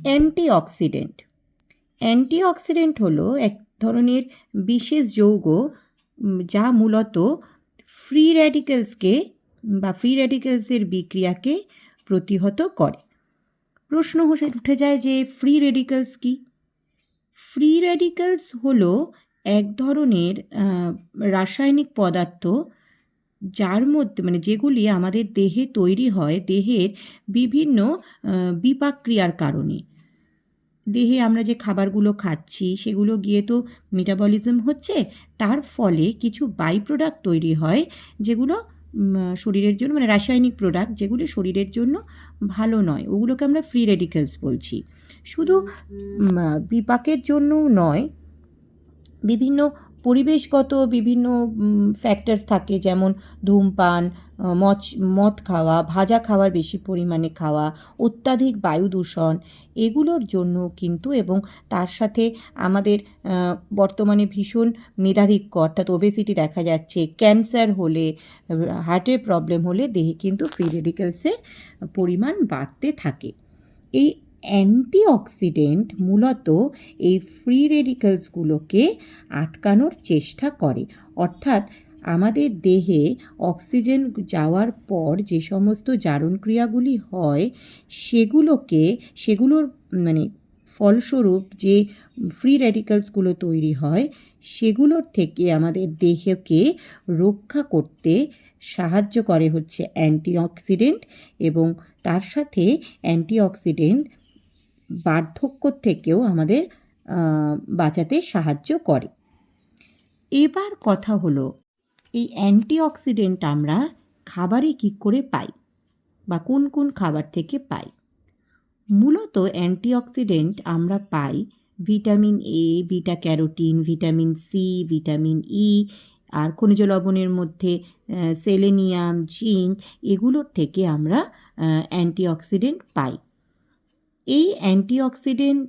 Antioxidant. Antioxidant হলো এক ধরনের বিশেষ যৌগ যা মূলত ফ্রি র্যাডিক্যালসকে বা ফ্রি র্যাডিক্যালসের বিক্রিয়াকে প্রতিহত করে। প্রশ্ন উঠে যায় যে ফ্রি র্যাডিক্যালস কী? ফ্রি র্যাডিক্যালস হলো এক ধরনের রাসায়নিক পদার্থ যার মধ্যে যেগুলি আমাদের দেহে তৈরি হয় দেহের বিভিন্ন বিপাক ক্রিয়ার কারণে। দেহে আমরা যে খাবারগুলো খাচ্ছি সেগুলো গিয়ে তো মেটাবলিজম হচ্ছে, তার ফলে কিছু বাই প্রোডাক্ট তৈরি হয় যেগুলো শরীরের জন্য রাসায়নিক প্রোডাক্ট যেগুলো শরীরের জন্য ভালো নয়, ওগুলোকে আমরা ফ্রি রেডিক্যালস বলছি। শুধু বিপাকের জন্যও নয়, বিভিন্ন পরিবেশগত বিভিন্ন ফ্যাক্টরস থাকে, যেমন ধূমপান, মদ খাওয়া, ভাজা খাবার বেশি পরিমাণে খাওয়া, অত্যাধিক বায়ু দূষণ, এগুলোর জন্য কিন্তু, এবং তার সাথে আমাদের বর্তমানে ভীষণ মেধাধিক্য অর্থাৎ ওবেসিটি দেখা যাচ্ছে, ক্যান্সার হলে, হার্টের প্রবলেম হলে দেহে কিন্তু ফ্রি রেডিক্যালসের পরিমাণ বাড়তে থাকে। এই অ্যান্টিঅক্সিডেন্ট মূলত এই ফ্রি রেডিক্যালসগুলোকে আটকানোর চেষ্টা করে, অর্থাৎ আমাদের দেহে অক্সিজেন যাওয়ার পর যে সমস্ত জারণক্রিয়াগুলি হয় সেগুলোর ফলস্বরূপ যে ফ্রি র্যাডিক্যালসগুলো তৈরি হয় সেগুলোর থেকে আমাদের দেহকে রক্ষা করতে সাহায্য করে হচ্ছে অ্যান্টিঅক্সিডেন্ট, এবং তার সাথে অ্যান্টিঅক্সিডেন্ট বার্ধক্য থেকেও আমাদের বাঁচাতে সাহায্য করে। এবার কথা হলো, এই অ্যান্টিঅক্সিডেন্ট আমরা খাবারে কী করে পাই বা কোন কোন খাবার থেকে পাই? মূলত অ্যান্টিঅক্সিডেন্ট আমরা পাই vitamin A, beta carotene, vitamin C, vitamin E, আর খনিজ লবণের মধ্যে সেলেনিয়াম, জিঙ্ক, এগুলোর থেকে আমরা অ্যান্টিঅক্সিডেন্ট পাই। এই অ্যান্টিঅক্সিডেন্ট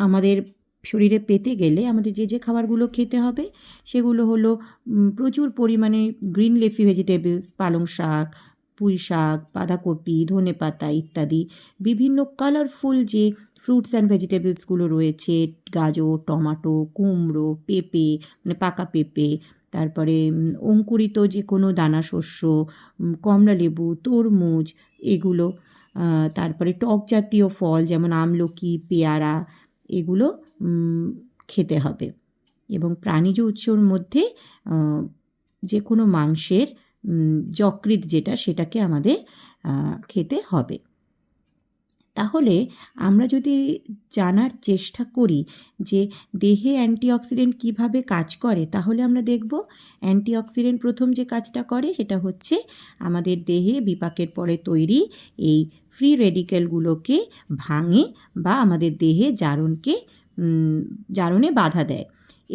আমাদের শরীরে পেতে গেলে আমাদের যে খাবারগুলো খেতে হবে সেগুলো হলো প্রচুর পরিমাণে গ্রিন লিফি ভেজিটেবলস, পালং শাক, পুঁই শাক, বাঁধাকপি, ধনেপাতা ইত্যাদি, বিভিন্ন কালারফুল যে ফ্রুটস অ্যান্ড ভেজিটেবলসগুলো রয়েছে, গাজর, টমাটো, কুমড়ো, পেঁপে পাকা পেঁপে, তারপরে অঙ্কুরিত যে কোনো দানা শস্য, কমলা লেবু, তরমুজ, এগুলো, তারপরে টক জাতীয় ফল যেমন আমলকি, পেয়ারা, এগুলো খেতে হবে। এবং প্রাণীজ উৎসর মধ্যে যে কোনো মাংসের যকৃৎ সেটাকে আমাদের খেতে হবে। তাহলে আমরা যদি জানার চেষ্টা করি যে দেহে অ্যান্টিঅক্সিডেন্ট কীভাবে কাজ করে, তাহলে আমরা দেখব অ্যান্টিঅক্সিডেন্ট প্রথম যে কাজটা করে সেটা হচ্ছে আমাদের দেহে বিপাকের পরে তৈরি এই ফ্রি রেডিক্যালগুলোকে ভাঙে বা আমাদের দেহে জারণে বাধা দেয়।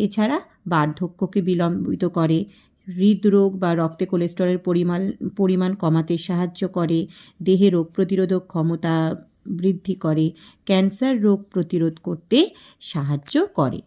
এছাড়া বার্ধক্যকে বিলম্বিত করে, হৃদরোগ বা রক্তে কোলেস্টেরলের পরিমাণ কমাতে সাহায্য করে, দেহে রোগ প্রতিরোধক ক্ষমতা বৃদ্ধি করে, ক্যান্সার রোগ প্রতিরোধ করতে সাহায্য করে।